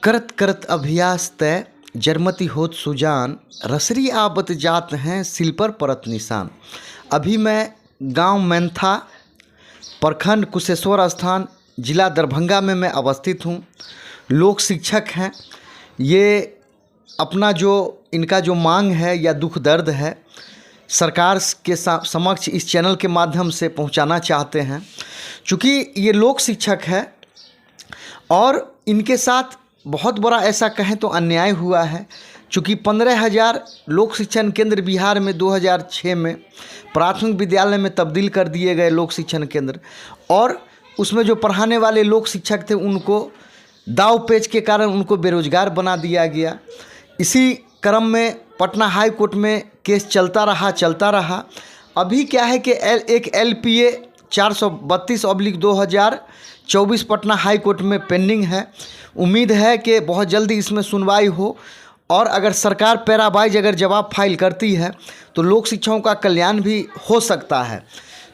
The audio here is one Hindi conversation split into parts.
करत करत अभ्यास तय जरमती होत सुजान, रसरी आबत जात हैं सिल पर परत निशान। अभी मैं गांव मैंथा, प्रखंड कुशेश्वर स्थान, जिला दरभंगा में मैं अवस्थित हूँ। लोक शिक्षक हैं। ये अपना जो इनका जो मांग है या दुख दर्द है सरकार के समक्ष इस चैनल के माध्यम से पहुंचाना चाहते हैं। चूँकि ये लोक शिक्षक है और इनके साथ बहुत बड़ा ऐसा कहें तो अन्याय हुआ है। चूँकि 15,000 लोक शिक्षण केंद्र बिहार में 2006 में प्राथमिक विद्यालय में तब्दील कर दिए गए लोक शिक्षण केंद्र, और उसमें जो पढ़ाने वाले लोक शिक्षक थे उनको दाव पेच के कारण उनको बेरोजगार बना दिया गया। इसी क्रम में पटना हाई कोर्ट में केस चलता रहा। अभी क्या है कि एक LPA 432/2024 पटना हाई कोर्ट में पेंडिंग है। उम्मीद है कि बहुत जल्दी इसमें सुनवाई हो, और अगर सरकार पैरावाइज अगर जवाब फाइल करती है तो लोक शिक्षकों का कल्याण भी हो सकता है।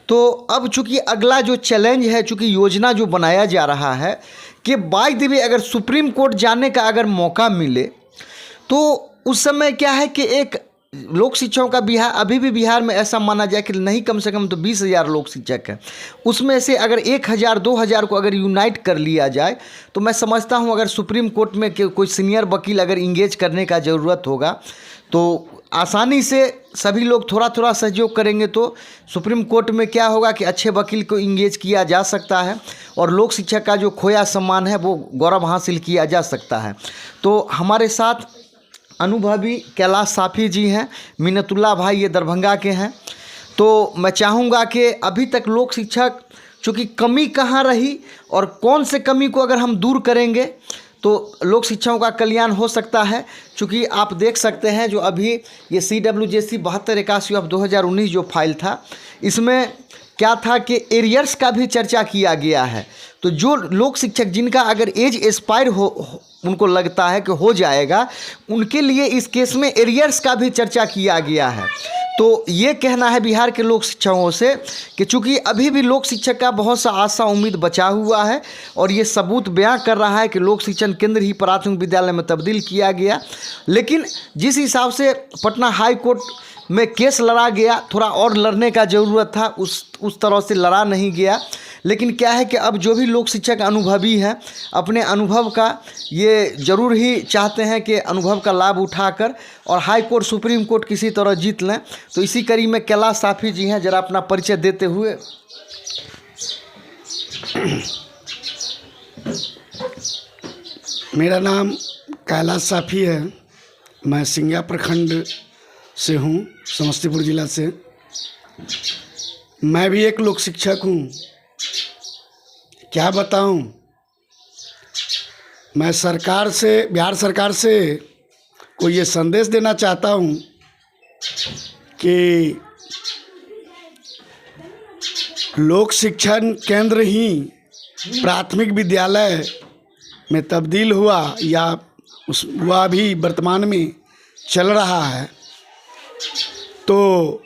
तो अब चूँकि अगला जो चैलेंज है, चूँकि योजना जो बनाया जा रहा है कि बाय द वे अगर सुप्रीम कोर्ट जाने का अगर मौका मिले तो उस समय क्या है कि एक लोक शिक्षकों का बिहार अभी भी बिहार में ऐसा माना जाए कि नहीं कम से कम तो 20,000 लोक शिक्षक हैं। उसमें से अगर 1,000-2,000 को अगर यूनाइट कर लिया जाए तो मैं समझता हूं अगर सुप्रीम कोर्ट में कोई सीनियर वकील अगर इंगेज करने का ज़रूरत होगा तो आसानी से सभी लोग थोड़ा थोड़ा सहयोग करेंगे तो सुप्रीम कोर्ट में क्या होगा कि अच्छे वकील को इंगेज किया जा सकता है और लोक शिक्षक का जो खोया सम्मान है वो गौरव हासिल किया जा सकता है। तो हमारे साथ अनुभवी कैलाश साफ़ी जी हैं, मिन्नतुल्लाह भाई ये दरभंगा के हैं। तो मैं चाहूँगा कि अभी तक लोक शिक्षक चूँकि कमी कहाँ रही और कौन से कमी को अगर हम दूर करेंगे तो लोक शिक्षकों का कल्याण हो सकता है। चूँकि आप देख सकते हैं जो अभी ये CWJC 7281/2019 जो फाइल था, इसमें क्या था कि एरियर्स का भी चर्चा किया गया है। तो जो लोक शिक्षक जिनका अगर एज एक्सपायर हो उनको लगता है कि हो जाएगा, उनके लिए इस केस में एरियर्स का भी चर्चा किया गया है। तो ये कहना है बिहार के लोक शिक्षकों से कि चूँकि अभी भी लोक शिक्षक का बहुत सा आशा उम्मीद बचा हुआ है और ये सबूत बयां कर रहा है कि लोक शिक्षण केंद्र ही प्राथमिक विद्यालय में तब्दील किया गया। लेकिन जिस हिसाब से पटना हाई कोर्ट में केस लड़ा गया, थोड़ा और लड़ने का ज़रूरत था, उस तरह से लड़ा नहीं गया। लेकिन क्या है कि अब जो भी लोक शिक्षक अनुभवी हैं अपने अनुभव का ये ज़रूर ही चाहते हैं कि अनुभव का लाभ उठाकर और हाई कोर्ट सुप्रीम कोर्ट किसी तरह जीत लें। तो इसी कड़ी में कैलाश साफ़ी जी हैं, ज़रा अपना परिचय देते हुए। मेरा नाम कैलाश साफ़ी है। मैं सिंगा प्रखंड से हूँ, समस्तीपुर जिला से। मैं भी एक लोक शिक्षक हूँ। क्या बताऊँ, मैं सरकार से, बिहार सरकार से को ये संदेश देना चाहता हूँ कि लोक शिक्षण केंद्र ही प्राथमिक विद्यालय में तब्दील हुआ या वह भी वर्तमान में चल रहा है, तो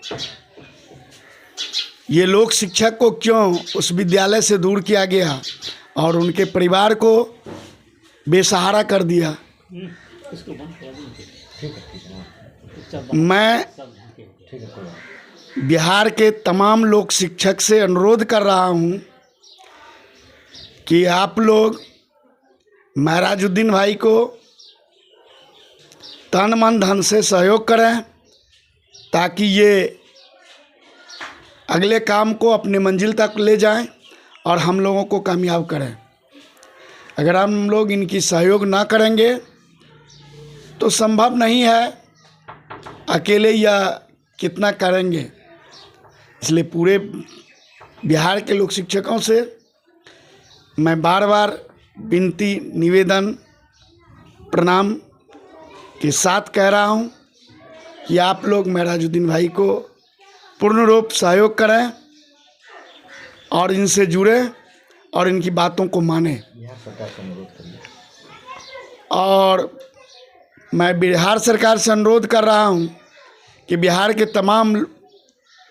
ये लोक शिक्षक को क्यों उस विद्यालय से दूर किया गया और उनके परिवार को बेसहारा कर दिया। मैं बिहार के तमाम लोक शिक्षक से अनुरोध कर रहा हूं कि आप लोग महराजुद्दीन भाई को तन मन धन से सहयोग करें ताकि ये अगले काम को अपने मंजिल तक ले जाएं और हम लोगों को कामयाब करें। अगर हम लोग इनकी सहयोग ना करेंगे तो संभव नहीं है, अकेले या कितना करेंगे। इसलिए पूरे बिहार के लोक शिक्षकों से मैं बार बार विनती, निवेदन, प्रणाम के साथ कह रहा हूं कि आप लोग महराजुद्दीन भाई को पूर्ण रूप सहयोग करें और इनसे जुड़े और इनकी बातों को माने। और मैं बिहार सरकार से अनुरोध कर रहा हूं कि बिहार के तमाम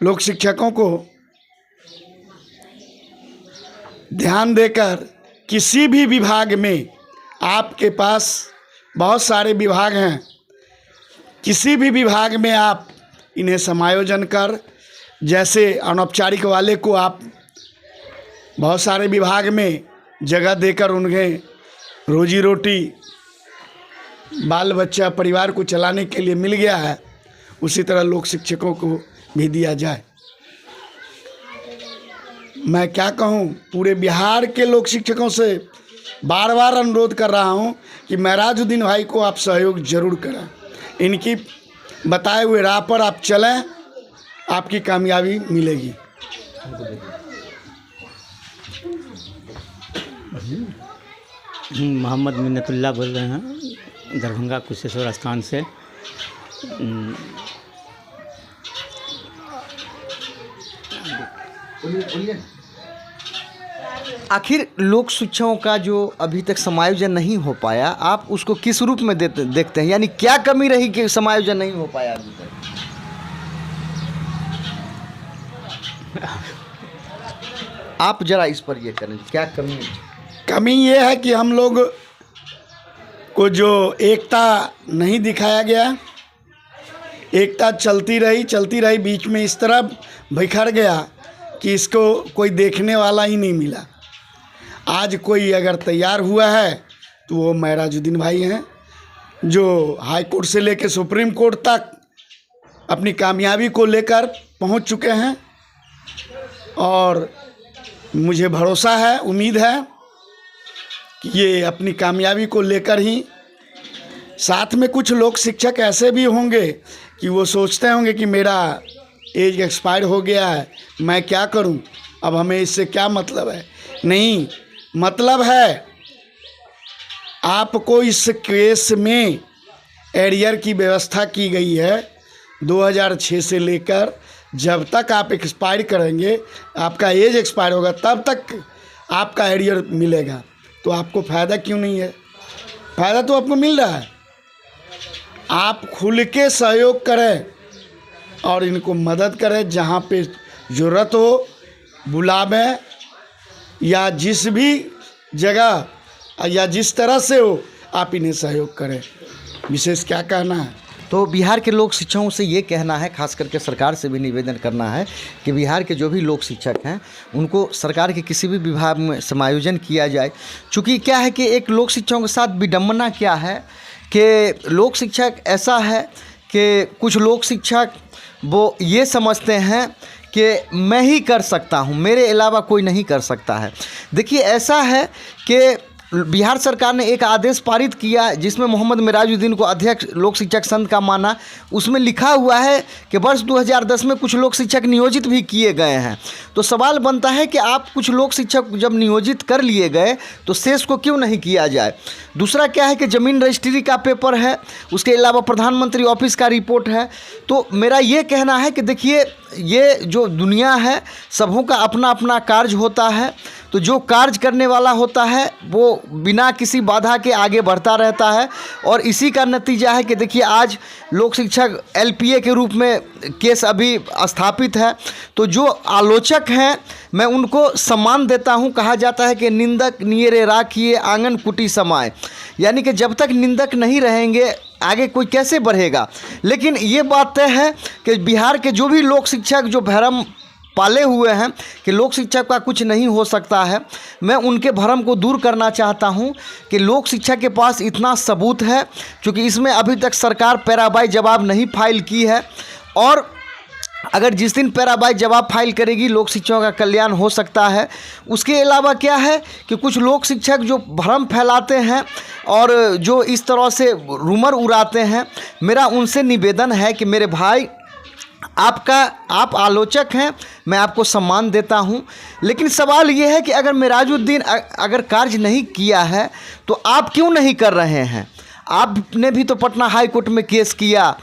लोक शिक्षकों को ध्यान देकर किसी भी विभाग में आपके पास बहुत सारे विभाग हैं, किसी भी विभाग में आप इन्हें समायोजन कर, जैसे अनौपचारिक वाले को आप बहुत सारे विभाग में जगह देकर उन्हें रोजी रोटी बाल बच्चा परिवार को चलाने के लिए मिल गया है, उसी तरह लोक शिक्षकों को भी दिया जाए। मैं क्या कहूँ, पूरे बिहार के लोक शिक्षकों से बार बार अनुरोध कर रहा हूँ कि महराजुद्दीन भाई को आप सहयोग जरूर करें, इनकी बताए हुए राह पर आप चलें, आपकी कामयाबी मिलेगी। मोहम्मद मिन्नतुल्लाह बोल रहे हैं, दरभंगा कुशेश्वर स्थान से। आखिर लोक शिक्षकों का जो अभी तक समायोजन नहीं हो पाया, आप उसको किस रूप में देखते हैं? यानी क्या कमी रही कि समायोजन नहीं हो पाया अभी तक? आप जरा इस पर ये करें, क्या कमी है? कमी ये है कि हम लोग को जो एकता नहीं दिखाया गया, एकता चलती रही, बीच में इस तरह बिखर गया कि इसको कोई देखने वाला ही नहीं मिला। आज कोई अगर तैयार हुआ है तो वो महराजुद्दीन भाई हैं, जो हाई कोर्ट से लेकर सुप्रीम कोर्ट तक अपनी कामयाबी को लेकर पहुंच चुके हैं, और मुझे भरोसा है, उम्मीद है कि ये अपनी कामयाबी को लेकर ही, साथ में कुछ लोग शिक्षक ऐसे भी होंगे कि वो सोचते होंगे कि मेरा एज एक्सपायर हो गया है, मैं क्या करूं, अब हमें इससे क्या मतलब है। नहीं, मतलब है आपको इस केस में एरियर की व्यवस्था की गई है 2006 से लेकर, जब तक आप एक्सपायर करेंगे, आपका एज एक्सपायर होगा, तब तक आपका एरियर मिलेगा। तो आपको फ़ायदा क्यों नहीं है? फ़ायदा तो आपको मिल रहा है। आप खुल के सहयोग करें और इनको मदद करें, जहाँ पे ज़रूरत हो बुलावें, या जिस भी जगह या जिस तरह से हो आप इन्हें सहयोग करें। विशेष क्या कहना है? तो बिहार के लोक शिक्षकों से ये कहना है, खास करके सरकार से भी निवेदन करना है कि बिहार के जो भी लोक शिक्षक हैं उनको सरकार के किसी भी विभाग में समायोजन किया जाए। चूँकि क्या है कि एक लोक शिक्षकों के साथ विडम्बना क्या है कि लोक शिक्षक ऐसा है कि कुछ लोक शिक्षक वो ये समझते हैं कि मैं ही कर सकता हूँ, मेरे अलावा कोई नहीं कर सकता है। देखिए, ऐसा है कि बिहार सरकार ने एक आदेश पारित किया जिसमें मोहम्मद मिराजुद्दीन को अध्यक्ष लोक शिक्षक संघ का माना। उसमें लिखा हुआ है कि वर्ष 2010 में कुछ लोक शिक्षक नियोजित भी किए गए हैं। तो सवाल बनता है कि आप कुछ लोक शिक्षक जब नियोजित कर लिए गए तो शेष को क्यों नहीं किया जाए। दूसरा क्या है कि ज़मीन रजिस्ट्री का पेपर है, उसके अलावा प्रधानमंत्री ऑफिस का रिपोर्ट है। तो मेरा ये कहना है कि देखिए, ये जो दुनिया है सबों का अपना अपना कार्य होता है। तो जो कार्य करने वाला होता है वो बिना किसी बाधा के आगे बढ़ता रहता है, और इसी का नतीजा है कि देखिए आज लोक शिक्षक एलपीए के रूप में केस अभी स्थापित है। तो जो आलोचक हैं मैं उनको सम्मान देता हूं। कहा जाता है कि निंदक नियरे राखिए आंगन कुटी समाए, यानी कि जब तक निंदक नहीं रहेंगे आगे कोई कैसे बढ़ेगा। लेकिन ये बात तय है कि बिहार के जो भी लोक शिक्षक जो भ्रम पाले हुए हैं कि लोक शिक्षक का कुछ नहीं हो सकता है, मैं उनके भ्रम को दूर करना चाहता हूं कि लोक शिक्षक के पास इतना सबूत है, क्योंकि इसमें अभी तक सरकार पैराबाई जवाब नहीं फाइल की है। और अगर जिस दिन पैराबाई जवाब फाइल करेगी लोक शिक्षकों का कल्याण हो सकता है। उसके अलावा क्या है कि कुछ लोक शिक्षक जो भ्रम फैलाते हैं और जो इस तरह से रूमर उड़ाते हैं, मेरा उनसे निवेदन है कि मेरे भाई आप आलोचक हैं, मैं आपको सम्मान देता हूं, लेकिन सवाल ये है कि अगर मिराजुद्दीन अगर कार्य नहीं किया है तो आप क्यों नहीं कर रहे हैं। आपने भी तो पटना हाई कोर्ट में केस किया,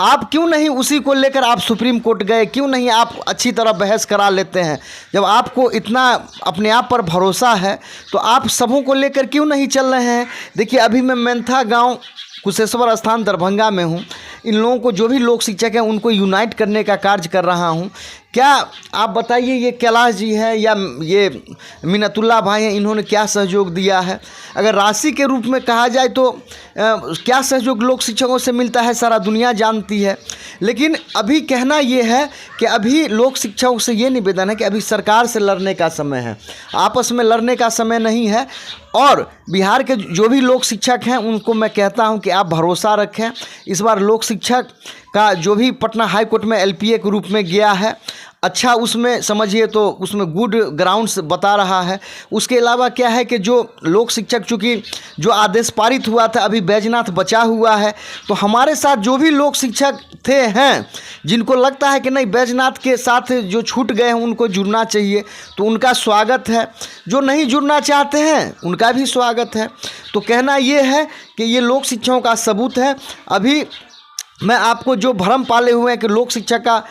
आप क्यों नहीं उसी को लेकर आप सुप्रीम कोर्ट गए, क्यों नहीं आप अच्छी तरह बहस करा लेते हैं। जब आपको इतना अपने आप पर भरोसा है तो आप सबों को लेकर क्यों नहीं चल रहे हैं। देखिए, अभी मैं मेंथा गांव कुशेश्वर स्थान दरभंगा में हूं। इन लोगों को जो भी लोक शिक्षक हैं उनको यूनाइट करने का कार्य कर रहा हूं क्या आप बताइए, ये कैलाश जी हैं या ये मिन्नतुल्लाह भाई हैं, इन्होंने क्या सहयोग दिया है? अगर राशि के रूप में कहा जाए तो क्या सहयोग लोक शिक्षकों से मिलता है सारा दुनिया जानती है। लेकिन अभी कहना ये है कि अभी लोक शिक्षकों से ये निवेदन है कि अभी सरकार से लड़ने का समय है, आपस में लड़ने का समय नहीं है। और बिहार के जो भी लोक शिक्षक हैं उनको मैं कहता हूं कि आप भरोसा रखें। इस बार लोक शिक्षक का जो भी पटना हाई कोर्ट में एलपीए के रूप में गया है, अच्छा उसमें समझिए तो उसमें गुड ग्राउंड्स बता रहा है। उसके अलावा क्या है कि जो लोक शिक्षक, चूँकि जो आदेश पारित हुआ था अभी बैजनाथ बचा हुआ है, तो हमारे साथ जो भी लोक शिक्षक थे हैं जिनको लगता है कि नहीं बैजनाथ के साथ जो छूट गए हैं उनको जुड़ना चाहिए, तो उनका स्वागत है। जो नहीं जुड़ना चाहते हैं उनका भी स्वागत है। तो कहना ये है कि ये लोक शिक्षकों का सबूत है। अभी मैं आपको जो भ्रम पाले हुए हैं कि लोक शिक्षा का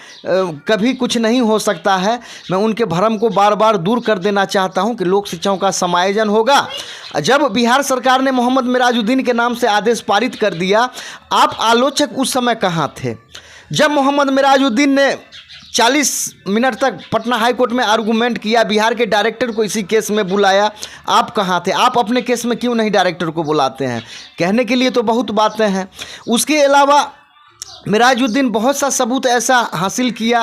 कभी कुछ नहीं हो सकता है, मैं उनके भ्रम को बार बार दूर कर देना चाहता हूं कि लोक शिक्षकों का समायोजन होगा। जब बिहार सरकार ने मोहम्मद मिराजुद्दीन के नाम से आदेश पारित कर दिया, आप आलोचक उस समय कहाँ थे? जब मोहम्मद मिराजुद्दीन ने 40 मिनट तक पटना हाई कोर्ट में आर्गूमेंट किया, बिहार के डायरेक्टर को इसी केस में बुलाया, आप कहाँ थे? आप अपने केस में क्यों नहीं डायरेक्टर को बुलाते हैं? कहने के लिए तो बहुत बातें हैं। उसके अलावा मिराजुद्दीन बहुत सा सबूत ऐसा हासिल किया,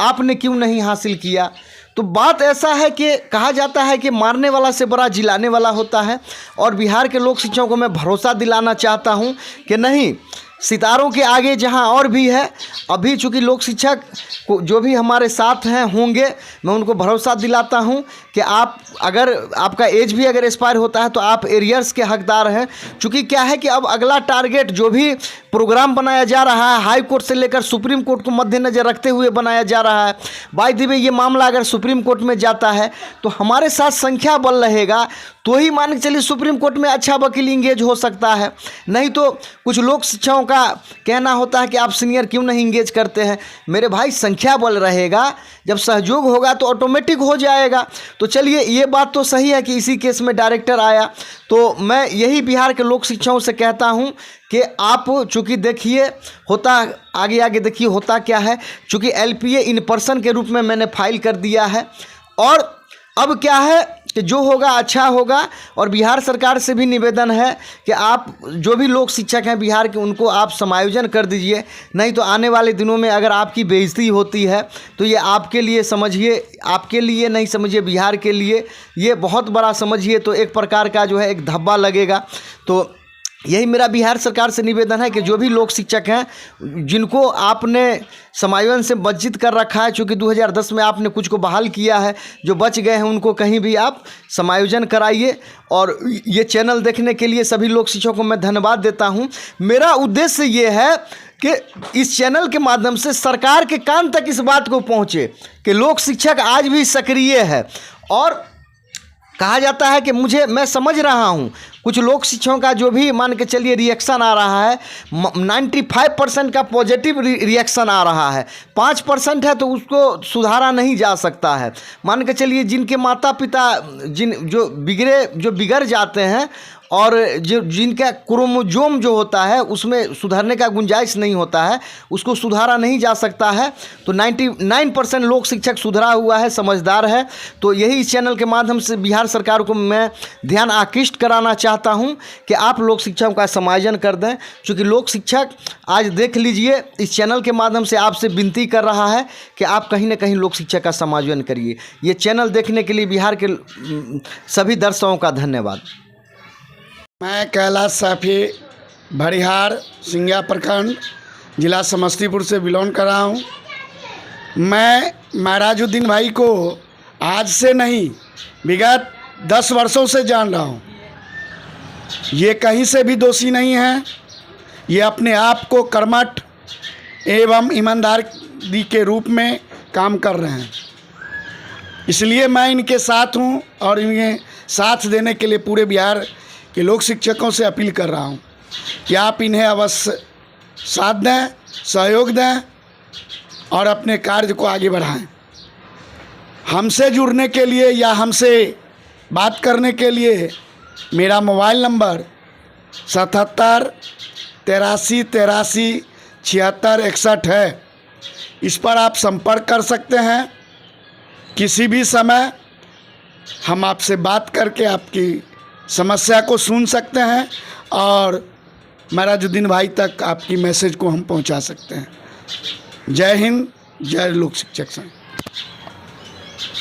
आपने क्यों नहीं हासिल किया? तो बात ऐसा है कि कहा जाता है कि मारने वाला से बड़ा जिलाने वाला होता है। और बिहार के लोक शिक्षकों को मैं भरोसा दिलाना चाहता हूं कि नहीं, सितारों के आगे जहां और भी है। अभी चूँकि लोक शिक्षक को जो भी हमारे साथ हैं होंगे, मैं उनको भरोसा दिलाता हूं कि आप, अगर आपका एज भी अगर एक्सपायर होता है तो आप एरियर्स के हकदार हैं। चूँकि क्या है कि अब अगला टारगेट जो भी प्रोग्राम बनाया जा रहा है हाई कोर्ट से लेकर सुप्रीम कोर्ट को मद्देनज़र रखते हुए बनाया जा रहा है। बाय द वे ये मामला अगर सुप्रीम कोर्ट में जाता है तो हमारे साथ संख्या बल रहेगा, तो ही मान के चलिए सुप्रीम कोर्ट में अच्छा वकील इंगेज हो सकता है। नहीं तो कुछ लोक शिक्षकों का कहना होता है कि आप सीनियर क्यों नहीं इंगेज करते हैं। मेरे भाई संख्या बल रहेगा, जब सहयोग होगा तो ऑटोमेटिक हो जाएगा। तो चलिए ये बात तो सही है कि इसी केस में डायरेक्टर आया। तो मैं यही बिहार के लोक शिक्षकों से कहता हूं कि आप चूँकि देखिए होता आगे आगे देखिए होता क्या है। चूँकि एलपीए इन पर्सन के रूप में मैंने फाइल कर दिया है, और अब क्या है कि जो होगा अच्छा होगा। और बिहार सरकार से भी निवेदन है कि आप जो भी लोक शिक्षक हैं बिहार के, उनको आप समायोजन कर दीजिए। नहीं तो आने वाले दिनों में अगर आपकी बेइज्जती होती है तो ये आपके लिए समझिए, आपके लिए नहीं समझिए, बिहार के लिए ये बहुत बड़ा समझिए तो एक प्रकार का जो है एक धब्बा लगेगा। तो यही मेरा बिहार सरकार से निवेदन है कि जो भी लोक शिक्षक हैं जिनको आपने समायोजन से वंचित कर रखा है, चूँकि 2010 में आपने कुछ को बहाल किया है, जो बच गए हैं उनको कहीं भी आप समायोजन कराइए। और ये चैनल देखने के लिए सभी लोक शिक्षकों को मैं धन्यवाद देता हूं। मेरा उद्देश्य ये है कि इस चैनल के माध्यम से सरकार के कान तक इस बात को पहुँचे कि लोक शिक्षक आज भी सक्रिय है। और कहा जाता है कि मैं समझ रहा हूं कुछ लोक शिक्षकों का जो भी मान के चलिए रिएक्शन आ रहा है, 95% का पॉजिटिव रिएक्शन आ रहा है। 5% है तो उसको सुधारा नहीं जा सकता है। मान के चलिए जिनके माता पिता जो बिगड़ जाते हैं और जिनका क्रोमोजोम जो होता है उसमें सुधारने का गुंजाइश नहीं होता है, उसको सुधारा नहीं जा सकता है। तो 99% लोक शिक्षक सुधरा हुआ है, समझदार है। तो यही इस चैनल के माध्यम से बिहार सरकार को मैं ध्यान आकृष्ट कराना चाहता हूं कि आप लोक शिक्षकों का समायोजन कर दें। क्योंकि लोक शिक्षक आज देख लीजिए इस चैनल के माध्यम से आपसे विनती कर रहा है कि आप कहीं ना कहीं लोक शिक्षक का समायोजन करिए। ये चैनल देखने के लिए बिहार के सभी दर्शकों का धन्यवाद। मैं कैलाश साफी भड़िहार सिंघिया प्रखंड जिला समस्तीपुर से बिलोंग कर रहा हूँ। मैं मिराजुद्दीन भाई को आज से नहीं विगत 10 वर्षों से जान रहा हूँ। ये कहीं से भी दोषी नहीं है, ये अपने आप को कर्मठ एवं ईमानदारी के रूप में काम कर रहे हैं। इसलिए मैं इनके साथ हूँ और इन्हें साथ देने के लिए पूरे बिहार के लोक शिक्षकों से अपील कर रहा हूँ कि आप इन्हें अवश्य साथ दें, सहयोग दें और अपने कार्य को आगे बढ़ाएं। हमसे जुड़ने के लिए या हमसे बात करने के लिए मेरा मोबाइल नंबर 77 83 83 76 61 है। इस पर आप संपर्क कर सकते हैं किसी भी समय। हम आपसे बात करके आपकी समस्या को सुन सकते हैं और महराजुद्दीन भाई तक आपकी मैसेज को हम पहुंचा सकते हैं। जय हिंद, जय लोक शिक्षक संघ।